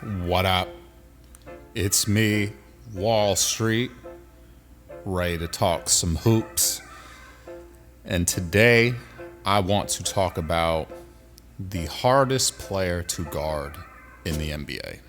What up? It's me, Wall Street, ready to talk some hoops. And today I want to talk about the hardest player to guard in the NBA.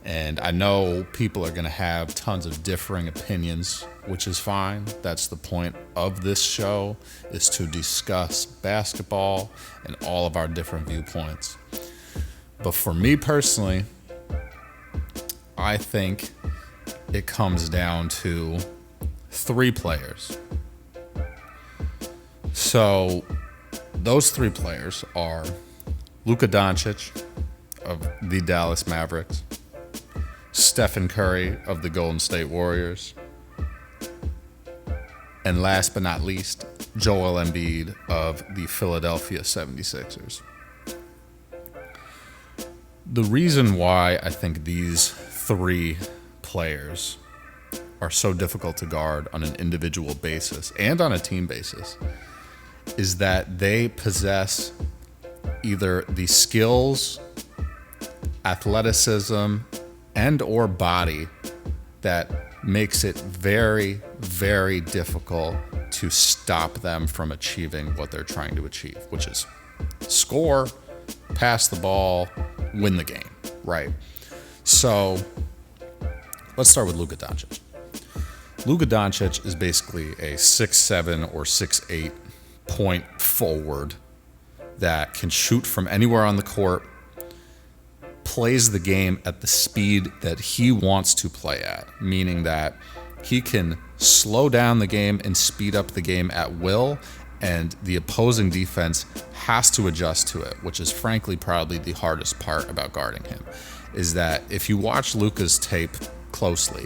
And I know people are going to have tons of differing opinions, which is fine. That's the point of this show, is to discuss basketball and all of our different viewpoints. But for me personally, I think it comes down to three players. So those three players are Luka Doncic of the Dallas Mavericks, Stephen Curry of the Golden State Warriors, and last but not least, Joel Embiid of the Philadelphia 76ers. The reason why I think these three players are so difficult to guard on an individual basis and on a team basis is that they possess either the skills, athleticism, and or body that makes it very, very difficult to stop them from achieving what they're trying to achieve, which is score, pass the ball, win the game, right? So let's start with Luka Doncic. Luka Doncic is basically a 6'7" or 6'8" point forward that can shoot from anywhere on the court, plays the game at the speed that he wants to play at, meaning that he can slow down the game and speed up the game at will, and the opposing defense has to adjust to it, which is frankly probably the hardest part about guarding him, is that if you watch Luka's tape closely,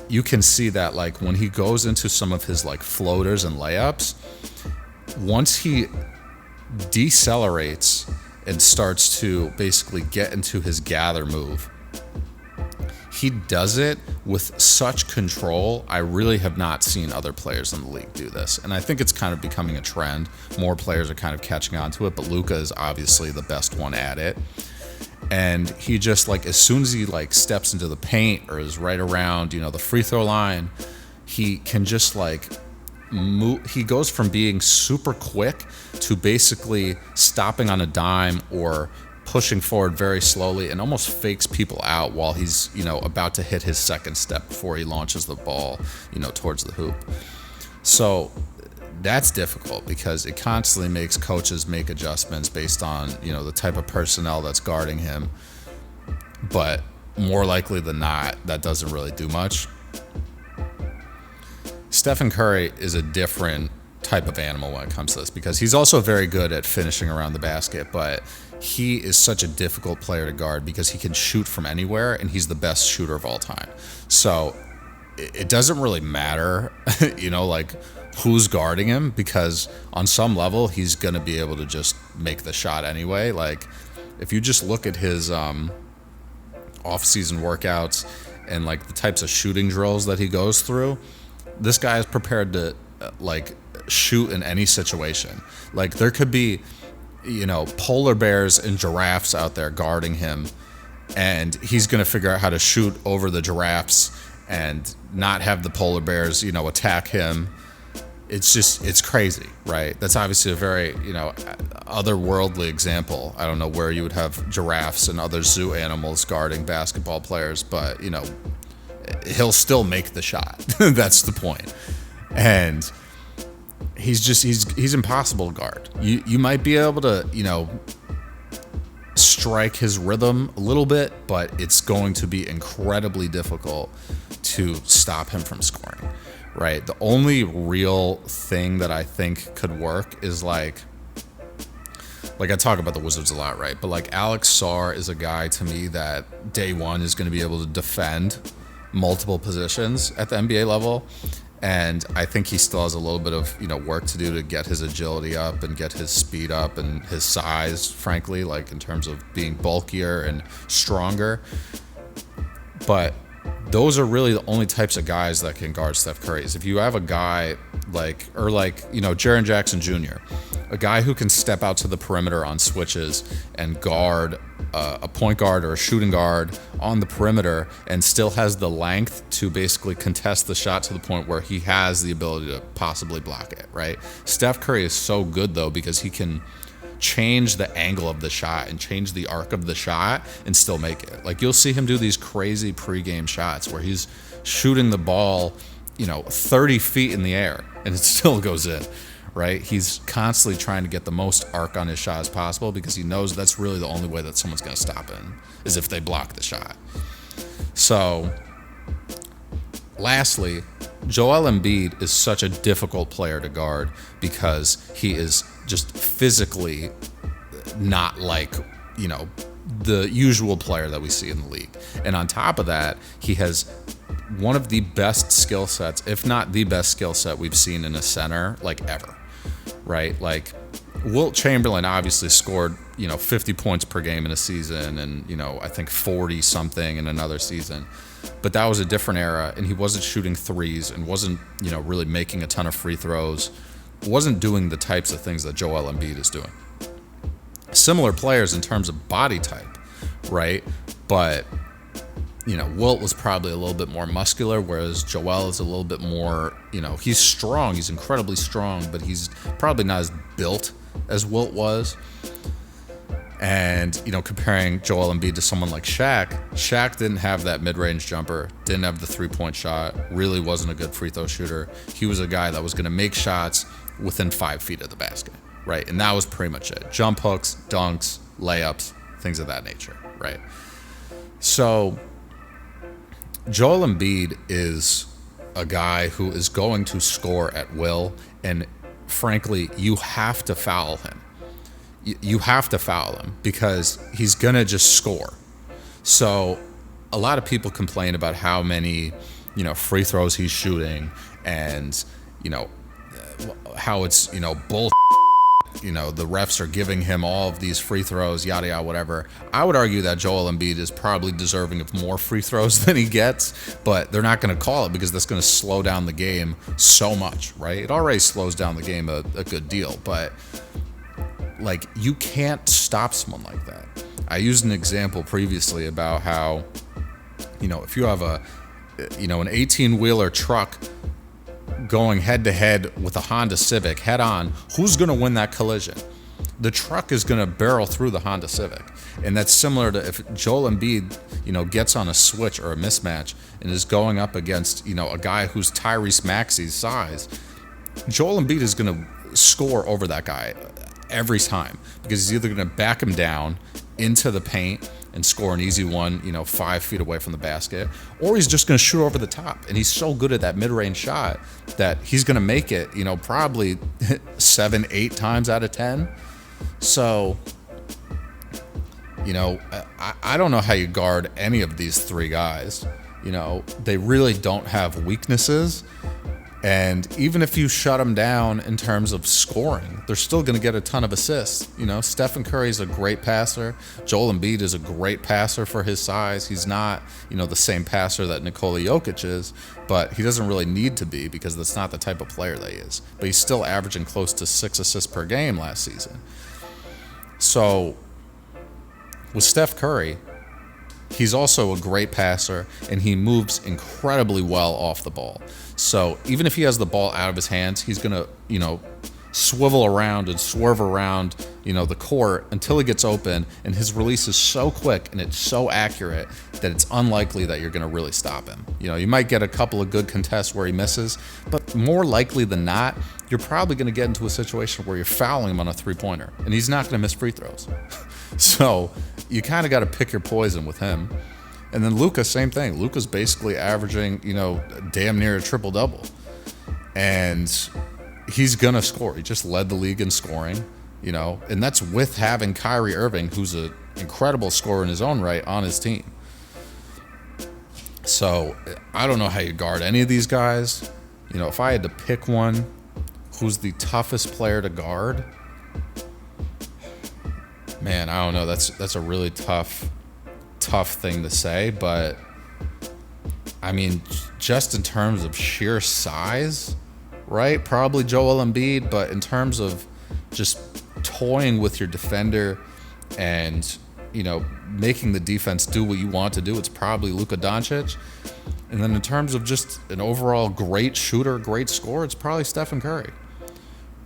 you can see that like when he goes into some of his like floaters and layups, once he decelerates and starts to basically get into his gather move, he does it with such control. I really have not seen other players in the league do this. And I think it's kind of becoming a trend. More players are kind of catching on to it, but Luka is obviously the best one at it. And he just like, as soon as he like steps into the paint or is right around, the free throw line, he can just like move. He goes from being super quick to basically stopping on a dime or pushing forward very slowly and almost fakes people out while he's, about to hit his second step before he launches the ball, towards the hoop. So that's difficult because it constantly makes coaches make adjustments based on, the type of personnel that's guarding him. But more likely than not, that doesn't really do much. Stephen Curry is a different type of animal when it comes to this because he's also very good at finishing around the basket, but he is such a difficult player to guard because he can shoot from anywhere and he's the best shooter of all time. So it doesn't really matter, like who's guarding him, because on some level he's going to be able to just make the shot anyway. Like if you just look at his off-season workouts and like the types of shooting drills that he goes through, this guy is prepared to shoot in any situation. Like there could be polar bears and giraffes out there guarding him, and he's going to figure out how to shoot over the giraffes and not have the polar bears, attack him. It's crazy, right? That's obviously a very, otherworldly example. I don't know where you would have giraffes and other zoo animals guarding basketball players, but, he'll still make the shot. That's the point. And he's impossible to guard. You might be able to, strike his rhythm a little bit, but it's going to be incredibly difficult to stop him from scoring, right? The only real thing that I think could work is like I talk about the Wizards a lot, right? But like Alex Sarr is a guy to me that day one is going to be able to defend multiple positions at the NBA level. And I think he still has a little bit of, work to do to get his agility up and get his speed up and his size, frankly, like in terms of being bulkier and stronger. But those are really the only types of guys that can guard Steph Curry. If you have a guy Jaren Jackson Jr., a guy who can step out to the perimeter on switches and guard a point guard or a shooting guard on the perimeter and still has the length to basically contest the shot to the point where he has the ability to possibly block it, right? Steph Curry is so good, though, because he can change the angle of the shot and change the arc of the shot and still make it. Like, you'll see him do these crazy pregame shots where he's shooting the ball, 30 feet in the air and it still goes in, right? He's constantly trying to get the most arc on his shot as possible because he knows that's really the only way that someone's going to stop him is if they block the shot. So, lastly, Joel Embiid is such a difficult player to guard because he is just physically not like, the usual player that we see in the league. And on top of that, he has one of the best skill sets, if not the best skill set we've seen in a center, like, ever. Right? Like, Wilt Chamberlain obviously scored, 50 points per game in a season and, I think 40 something in another season. But that was a different era, and he wasn't shooting threes and wasn't, really making a ton of free throws, wasn't doing the types of things that Joel Embiid is doing. Similar players in terms of body type, right? But, Wilt was probably a little bit more muscular, whereas Joel is a little bit more, he's strong. He's incredibly strong, but he's probably not as built as Wilt was. And, comparing Joel Embiid to someone like Shaq didn't have that mid-range jumper, didn't have the three-point shot, really wasn't a good free throw shooter. He was a guy that was going to make shots within 5 feet of the basket, right? And that was pretty much it. Jump hooks, dunks, layups, things of that nature, right? So Joel Embiid is a guy who is going to score at will, and frankly, you have to foul him. You have to foul him because he's going to just score. So a lot of people complain about how many, free throws he's shooting and, how it's, bull. The refs are giving him all of these free throws, yada, yada, whatever. I would argue that Joel Embiid is probably deserving of more free throws than he gets, but they're not going to call it because that's going to slow down the game so much, right? It already slows down the game a good deal, but, like, you can't stop someone like that. I used an example previously about how, if you have an 18-wheeler truck going head-to-head with a Honda Civic head-on, who's going to win that collision? The truck is going to barrel through the Honda Civic. And that's similar to if Joel Embiid, gets on a switch or a mismatch and is going up against, a guy who's Tyrese Maxey's size. Joel Embiid is going to score over that guy every time because he's either going to back him down into the paint and score an easy one, 5 feet away from the basket, or he's just going to shoot over the top. And he's so good at that mid-range shot that he's going to make it, probably 7-8 times out of 10. So, I don't know how you guard any of these three guys. They really don't have weaknesses. And even if you shut them down in terms of scoring, they're still going to get a ton of assists. Stephen Curry is a great passer. Joel Embiid is a great passer for his size. He's not, the same passer that Nikola Jokic is, but he doesn't really need to be because that's not the type of player that he is. But he's still averaging close to 6 assists per game last season. So with Steph Curry, he's also a great passer, and he moves incredibly well off the ball. So even if he has the ball out of his hands, he's going to, swivel around and swerve around, the court until he gets open, and his release is so quick and it's so accurate that it's unlikely that you're going to really stop him. You might get a couple of good contests where he misses, but more likely than not, you're probably going to get into a situation where you're fouling him on a three-pointer, and he's not going to miss free throws. So you kind of got to pick your poison with him. And then Luka, same thing. Luka's basically averaging, damn near a triple-double. And he's going to score. He just led the league in scoring, and that's with having Kyrie Irving, who's an incredible scorer in his own right, on his team. So I don't know how you guard any of these guys. If I had to pick one, who's the toughest player to guard? Man, I don't know. That's a really tough thing to say, but I mean, just in terms of sheer size, right? Probably Joel Embiid, but in terms of just toying with your defender and, making the defense do what you want to do, it's probably Luka Doncic. And then in terms of just an overall great shooter, great scorer, it's probably Stephen Curry,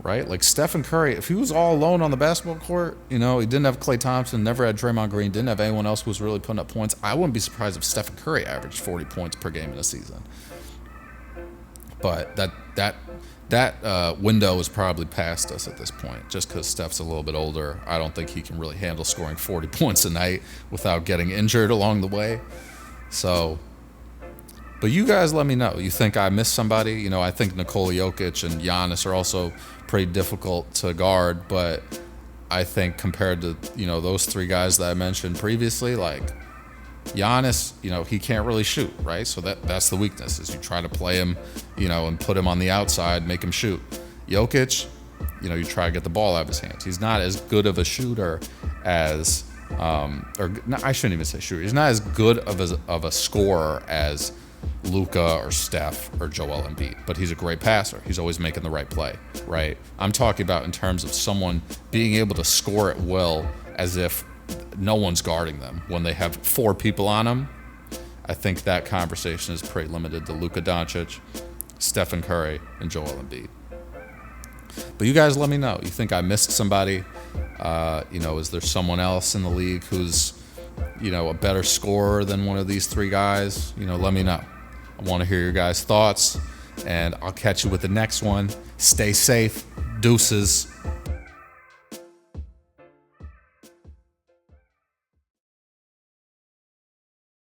right? Like Stephen Curry, if he was all alone on the basketball court, he didn't have Klay Thompson, never had Draymond Green, didn't have anyone else who was really putting up points, I wouldn't be surprised if Stephen Curry averaged 40 points per game in a season. But that window is probably past us at this point, just because Steph's a little bit older. I don't think he can really handle scoring 40 points a night without getting injured along the way. So, but you guys let me know. You think I missed somebody? I think Nikola Jokic and Giannis are also pretty difficult to guard, but I think compared to, those three guys that I mentioned previously, like Giannis, he can't really shoot, right? So that's the weakness, is you try to play him, and put him on the outside, make him shoot. Jokic, you try to get the ball out of his hands. He's not as good of a shooter as, I shouldn't even say shooter. He's not as good of a scorer as Luka or Steph or Joel Embiid, but he's a great passer. He's always making the right play, right? I'm talking about in terms of someone being able to score at will as if no one's guarding them when they have 4 people on them. I think that conversation is pretty limited to Luka Doncic, Stephen Curry, and Joel Embiid. But you guys let me know. You think I missed somebody? Is there someone else in the league who's, a better scorer than one of these 3 guys? Let me know. I want to hear your guys' thoughts, and I'll catch you with the next one. Stay safe. Deuces.